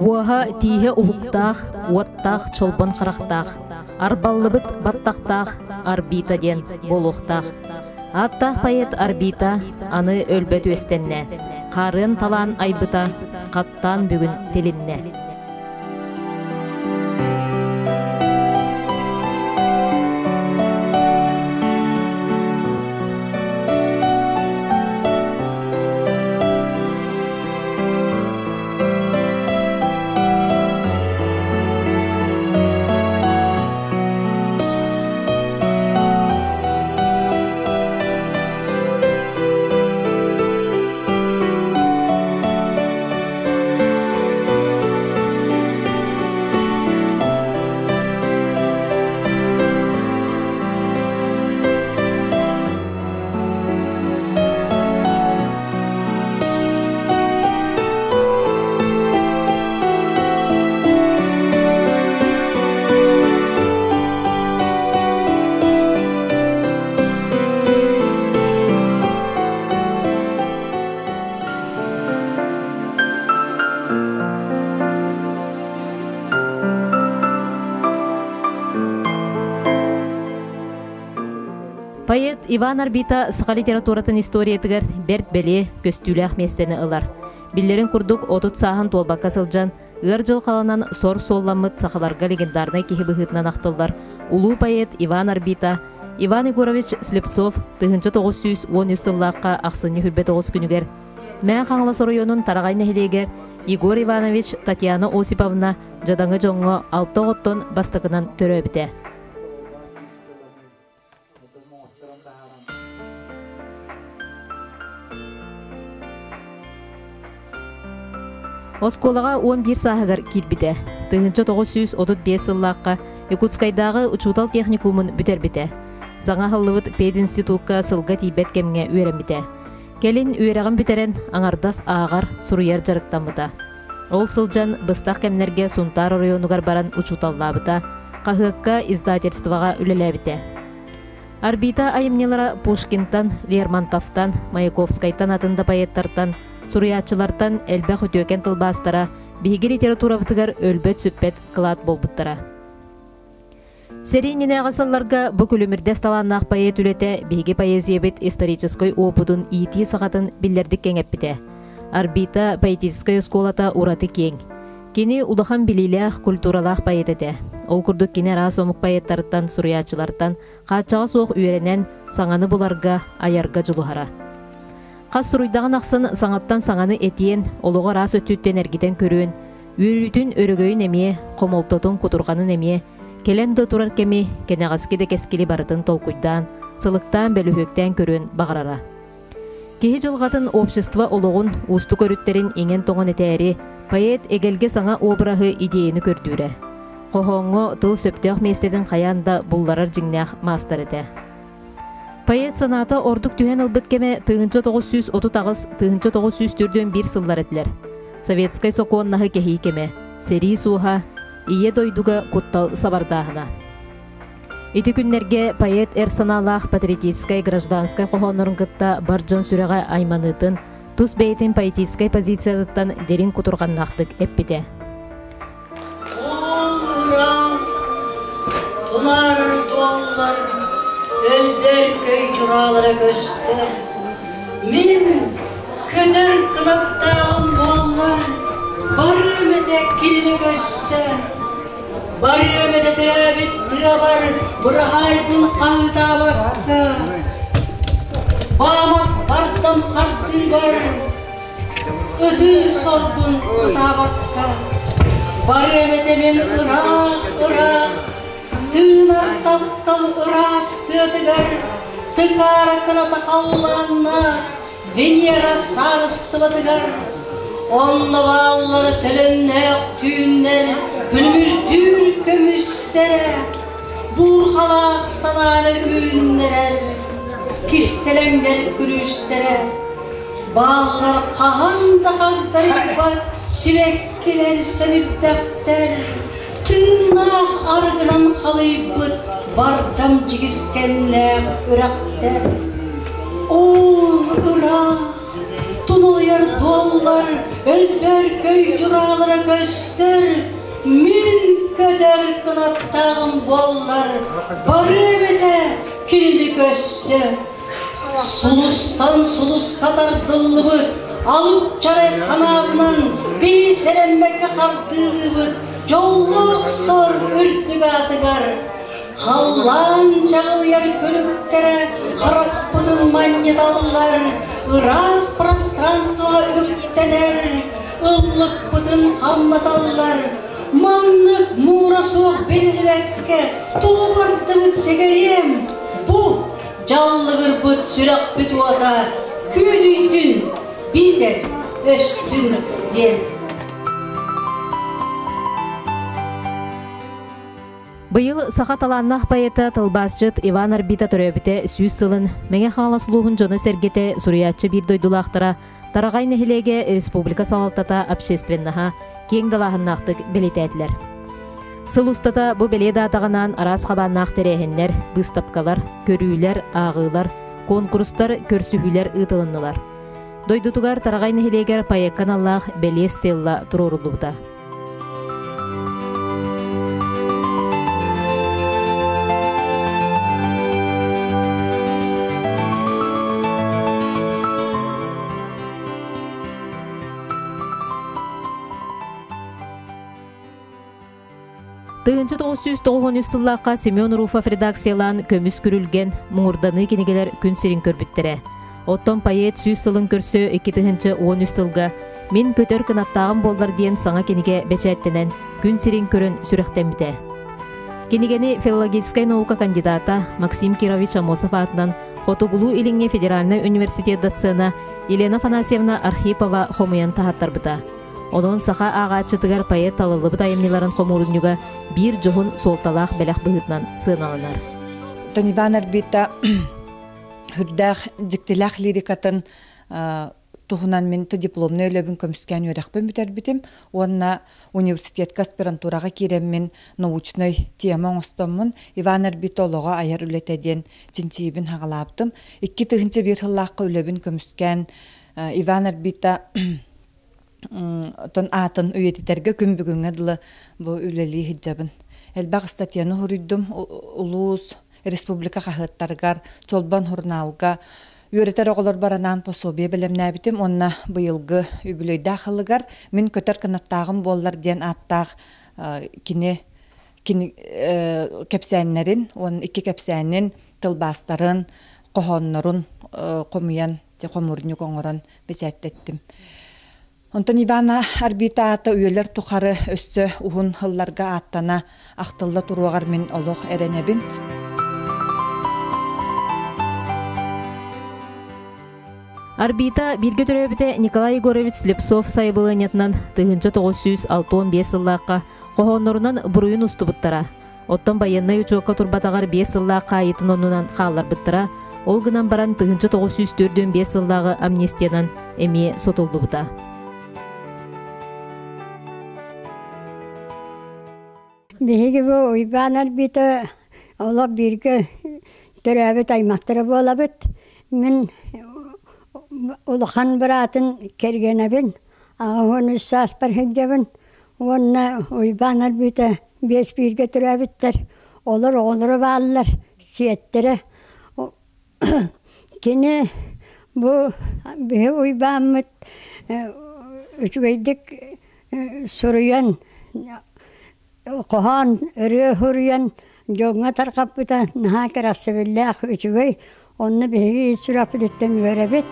Уаха тиhe ухуктах, уаттах чолбон қарақтах, арбаллыбыт баттақтах, арбита ден болуқтах. Аттах поэт арбита, аны өлбөт өстенне, қарын талан айбыта, қаттан бүгін телинне. Поэт Иван Арбита сыға литературатын историятыгар берт беле көстүлях местені ылар. Биллерин курдук отут сахан толбакка сылжан, ыр жыл қаланан сор солламыт сақаларға легендарны кихи бұхытынан ақтылдар. Улуу поэт Иван Арбита, Иван Егорович Слепцов 1910 сыллаққа ақсыны хүлбет оғыз күнігер. Мән қаңла соройонун тарағайны хелегер Егор Иванович Татьяна Осиповна жадаңы жоңғы 6 оттон бастықынан төрі біте. Осколаға 11 сағығар кирбіте. 1935 сыллаққа Якутскайдағы учутал техникумын бүтер біте. Заңа хыллыбыт пединститутқа сылға тейбет кемге өйрен Келін өйрағын бүтерен аңардас ағар сұруяр жарықтамыда. Ол сылжан бұстақ кемнерге Сунтар районугар баран учуталлабыда, қағыққа издательстваға үлеләбіте. Арбита айымнелара Пушкинтан, Лермонтовтан, Маяковскайтан атында поэттартан, Суруячылартан әлбәқ өтөкен тылбастара, биһиги литература бытыгар өлбөт сүппет кылаат болбуттара. Серийнене ағасалларга бұ күлімірде сталаннақ поэт үлете биһиги поэзия бит исторической опытын ити сағатын биллердік кеңеппіте. Арбита поэтическая сколата ураты кең. Кені улахан билилях культуралах поэт ете. Ол күрдік кені расомық поэттарыттан, суруячылартан, қатчаға соқ үйренен саңаны бұларға, аярға жылухара. Қас сұруйдағын ақсын саңаттан саңаны етиен, олуға рас өттүттен әргиден көруін, үйрүтін өрігөйін әме, қомолтотын құтырғанын әме, келен дотурар кеме, кенеғаске де кескелі барытын толкуйдан, сылықтан бәліхөктен көруін бағарара. Кехи жылғатын общество олуғын, ұсты көріттерін еңен тоңын етәрі, поэт егелге саңа обрағы идейіні көрдүрі. Қоғоңы тыл сөптеақ местеден қаянда бұлларар жіңнәқ мастар еті. Поэт санаты ордук түйен ылбыт кеме 1930-1941 сыллар етілер. Советскай сокуоннағы кехи кеме, сери суға, ие дойдуға куттал сабардағына. Ити күннерге поэт саналақ патриотическай гражданскай қоғонырын кытта баржон сүреға айманытын, тус бейтін поэтическай позициядыттан дерин кутурғаннақтық эппіде. Тунар доллар Ölder köy curalara göster. Min kötür kınaptağım bollar. Barımede kilini göster. Barımede türebit tırabar. Burhaybın qağıda bakka. Bağmak bardım qartıgar. Ödü solbun ıta bakka. Barımede min ırak. Tığnar taptal ırastıdıgar, tıkar kınata kallanna, Venera sarıstıdıgar. Onunla bağları tölennek tüğünler, külmürtür kömüstere, Burhalak sananı ünler, kistelenler gülüstere, Bağlar kahanda hagdarıpa, sivekkiler senip defter, Tığnaq argınan kalıybıt, bardam cigiskenler ürekter. O Irak, Tunuluyor dollar, ölber köy duralara göster. Min köder kınattağım bollar, barı bete kinini gösse. Sulustan sulus kadar dıllıbıt, alıp çare kanağından bir selenmekle kardığıbıt. Jolluk sor ürtüge atıgar. Hallan çağılıyar kölüktere, karak budun manyedallar. Irak prostranstva öktener, ıllık budun kamlatallar. Manlık muğra soğuk belirvekke, tuğbardıbıt segeriyem. Bu canlıgır bıt sürak bütuada, küydüйтін biter östün den. Быйыл саха таланнах байыта тылбасчыт Иван Орбита төрөбүте сүүс сылын меңе хааласылуухун жоно сергете суруяччы бир дойдулаахтара тарагай нехилеге республика салалтата общественнаха кең далаахыннаахтык белетээдилер. Сыл устата бу беледе атаганан арас хабаннаах терехеннер, быстапкалар, көрүүлер, агыылар, конкурстар, көрсүхүлер ытылыннылар. Дойдутугар тарагай нехилегер паеккан аллаах беле стелла турурулубута. Тыгынчы 993 сыллаққа Семен Руфов редакциялан көміс күрілген мұңырданы кенегелер күн сирин көрбіттере. Оттон поэт сүйс сылын көрсө 2-13 сылға мен көтөр кынаттағым болдар дейін саңа кенеге бәчәттенен күн сирин көрін сүріқтемді. Кенегені филологическая наука кандидата Максим Кирович Амосов атынан Хотугулу илинге Федеральный университет доцена Елена Афанасьевна Архипова хомуян тахаттар бұта. Onun sağa ağaççıtıgar payet talılıbı tayımnыларын хомурунюга bir жоғын солталақ бәләқ бұғытнан сыналанар. Иван Орбита хүрдәқ диктилақ лирикатын туғынан мен дипломны өлөбін көміскен өрәқпен бүтер бітім. Онына университетка аспирантураға кереммен научной тема остомын. Иван Орбита олыға аяр үлетеден жинчиебін хағалаптым. 2-1 хыллаққа өлөбін көміскен Иван Орбита тон атын үйеттерге күн бүгүнгө дылы бу үлели хиджабын. Элбак статьяны хуриддум улус республика хахыттаргар чолбан журналга үйретер оголор баранан пособие белемнәбитим. Онна быйылгы үбүлөйдө ахылыгар мен көтөр канаттагым боллар диен аттак кини кепсәннәрин, он 2 кепсәннен тылбастарын, кохоннорун комуян же комурню коңоран бесәттеттим. Онтон Иван Орбита ата үйелер тухары өссө ухун хылларга аттана ақтылла туруагар мен олох эренебин. Орбита бирге төрөбүтэ Николай Егорович Слепцов сайбылынятынан 1965 сыллаакка кохоннорунан буруйун устубуттара. Оттон байынна учуокка турбатагар 5 сыллаакка айытын онунан хааларбыттара. Ол гынан баран 1904 сыллаагы амнистиядан эми сотулдубута. Биһиги бу Иван Орбита ола бирге төрөбүт аймактары болабыт. Мен улахан баратын кергенебин. Оны саспар хеджебин. Онна Иван Орбита бес бирге төрөбүттер. Олар баалар сиеттере. Кини бу Иван үчүгейдик суруян Кохан өрө хүрүен жоңга таркаппыта наха карасыбыллах үчүгөй онны биги сүрапыттен беребит.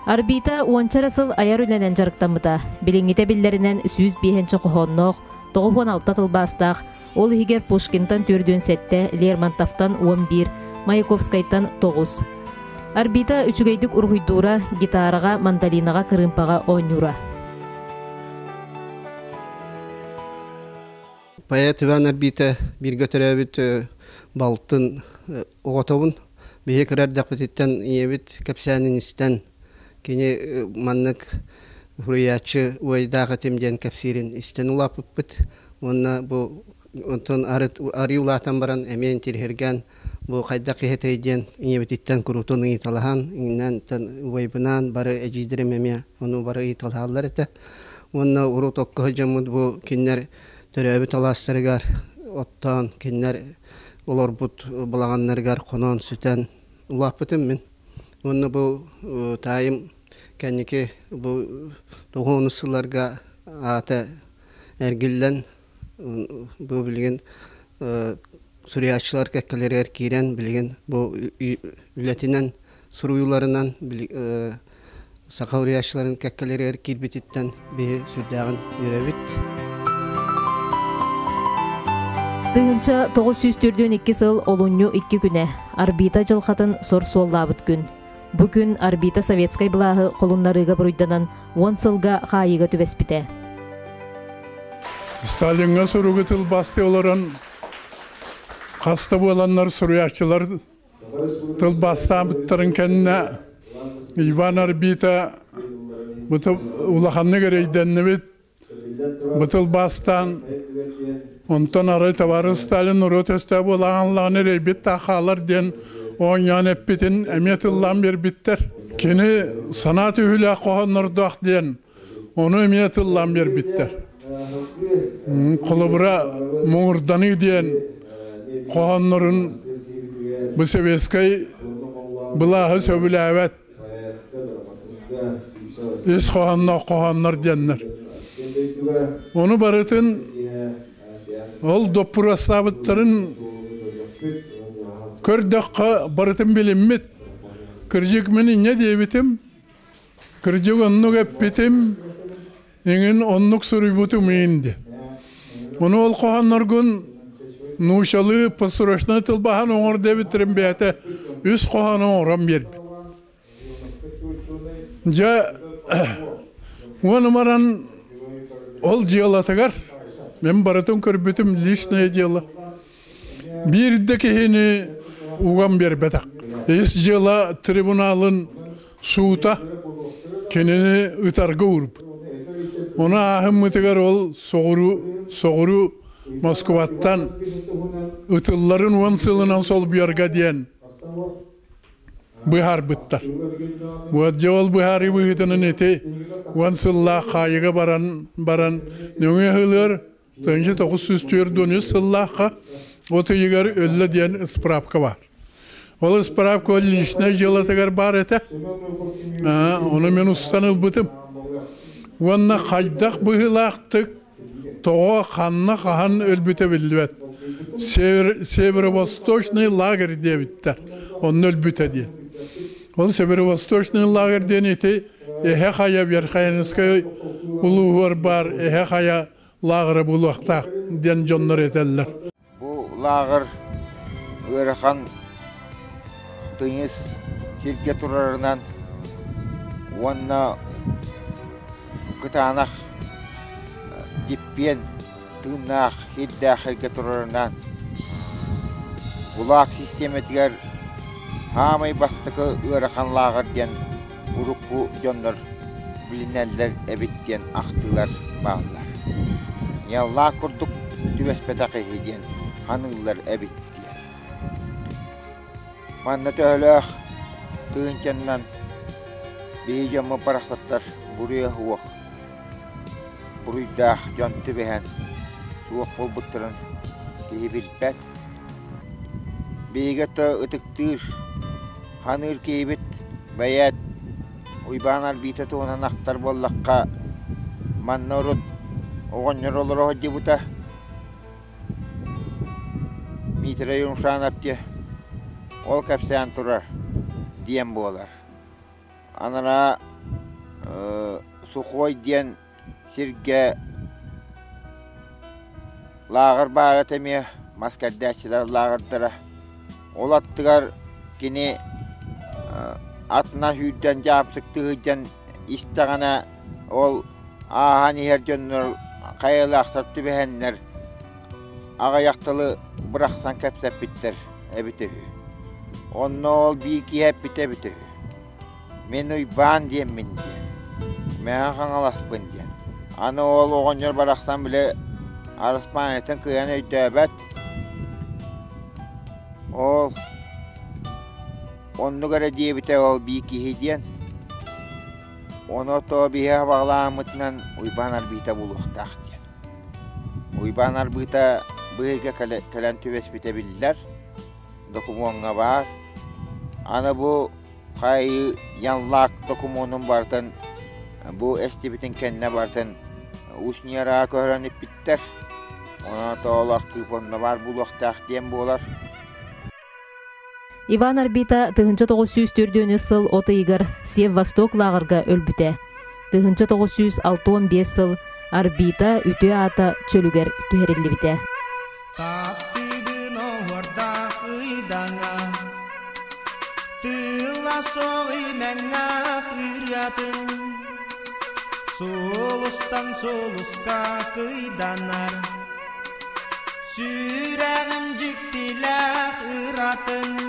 Орбита уончарасыл аяр үленен жарыктамыта. Билиңите биллеринен 105 кохоннок, 96 тылбастах, ол хигер Пушкинтан төрдөн сетте, Лермонтовтан 11, Маяковскайттан 9. Орбита үчүгейдик ургуйдура, гитарага, мандолинага, кырымпага оонюра. Поэт Иван Орбита бирге төрөбүт балтын оғотобун. Бие кырар дақпытыттан иебит капсянын истен. Кене маннык хуриячы уайдағы темден капсирин истен улапыппыт. Онна бу онтон ари улаатан баран эмен тирхерген бу кайда кыһетейден иебититтен курутун италахан иннен вайбынан бары эжидирем эме ону бары италалар эте онна урут окко жамут бу киннер төрөбү таластыргар оттан киннер олар бут булаганнаргар конон сүтен улаппытым мен онна бу тайым кенеке бу тогонусуларга ата эргиллен бу билген суриячлар кеккелер кирен билген бу үлетинен суруйларынан сакауриячларын кеккелер кирбититтен бе сүрдәгән йөрәбит. Тыгынча 942 сыл олунню 2 күнә орбита жылхатын сор суоллабыт күн. Бу күн орбита советскай былагы колуннарыга буруйданан 10 сылга хайыга түбеспите. Сталинга суругутыл басты оларан каста боланнар суруячылар тыл бастан биттарын кенне Иван орбита бутыл улаханны керейденнебит бутыл бастан онтон ары табары Сталин уротөстө болаганлыгын рейбит тахалар ден оңян эппитин эметыллан бербиттер. Кени санат үһүлэ кохоннордуак ден onu эметыллан бербиттер. Колобура муңурданы диен кохоннорун bu seveskay bulahı söbüləvət es kohanlar diyenler. Onu barıtın ol doppurastabıtların kördakka barıtın bilinmit. Kırcık meni ne diyebitim? Kırcık onluk eppitim. Engin onluk sürübutum indi. Onu ol kohanlar gün Nuşalı pasuraşna tılbahan oğur devitirim beyate üst kohanı oğram yerbi. Ja o numaran ol ciyalatıgar. Ben baratın körbütüm lişneye ciyala. Bir de kehini uğam bir betak. Es ciyala tribunalın suuta kendini ıtarga urup. Ona ahım mıtıgar ol soğuru Moskvat'tan ıtılların 10 sılından sol bir yarga diyen bihar bittar. Bu adjol bihari bihitinin eti 10 sılla kayıga baran nöğe hılır tönce 900 dönüş sılla otu yıgar ölle diyen ısprapka var. Ol ısprapka ol lişne jılatıgar bar ete. Onu men ustanıl bitim. Onunla kaydak bihilaktık Toğa kanna kahan ölbüte bildivet. Severovostochny lager diye bitler. Onun ölbüte diye. O Severovostochny lager diye neti ehe kaya bir kayanıskay uluğur bar ehe kaya lagerı bulakta diyen jonlar eteller. Bu lager öğrekan deniz sirke turlarından onna kıtanak Dippiyen tığnak hiddahilge turlarından bulak sistemetiger hamay bastıkı öğrekan lager diyen urukku jonlar bilineller ebit diyen aktılar bağlılar. Yalla kurduk tüvespetakı diyen hanılar ebit diyen. Manna töhlöh tığıncandan beycamı paraklatlar buraya huvak. Buruyda jantı behen suaq bol butturun kehibilpet beygata ıtıktır hanır kehibit bayat uybanar bita tuğunan aktar bollakka mannorut oğonyor olur hoca buta mitre yumuşan apti ol kapsayan turar diyen boğalar anara suqoy diyen Sirge lager barat emi maskardaçılar lagerlara olattıgar kini atna hüdden japsıktıgıdan istagana ol ahani her jönür kayalaqtırtı behenler agayaqtalı bıraksan kapsap bitter ebite onno ol biki hep bite men uyban diyem min diye men kanalaspın diye Ana ol oğonyor baraktan bile Arıspaniyatın kıyan öydöbet. Onu göre diyebite ol bir kihi diyen. Onu to bihe bağlamıtından uyban arbita buluqtaq diyen. Uyban arbita bıhıga kalan tüves bitebilirler. Dokumonga var. Ana bu kayı yanlak dokumonun bartan, bu estibitin kendine bartan usniyara öğrenip bitter. Ona da olar kıponda var buluqtaq diyen bu olar. Иван Арбита тыгынча 904 сыл Отыйгар Сев-Восток лағырға өлбіте. Тыгынча 965 сыл Арбита үтө ата чөлүгер түһерилли бите. Таптыдын орда ыйдаңа, тыла соғи мәңна хырятын, солустан солуска кыйданар, сүрәгім жүктілі хыратын.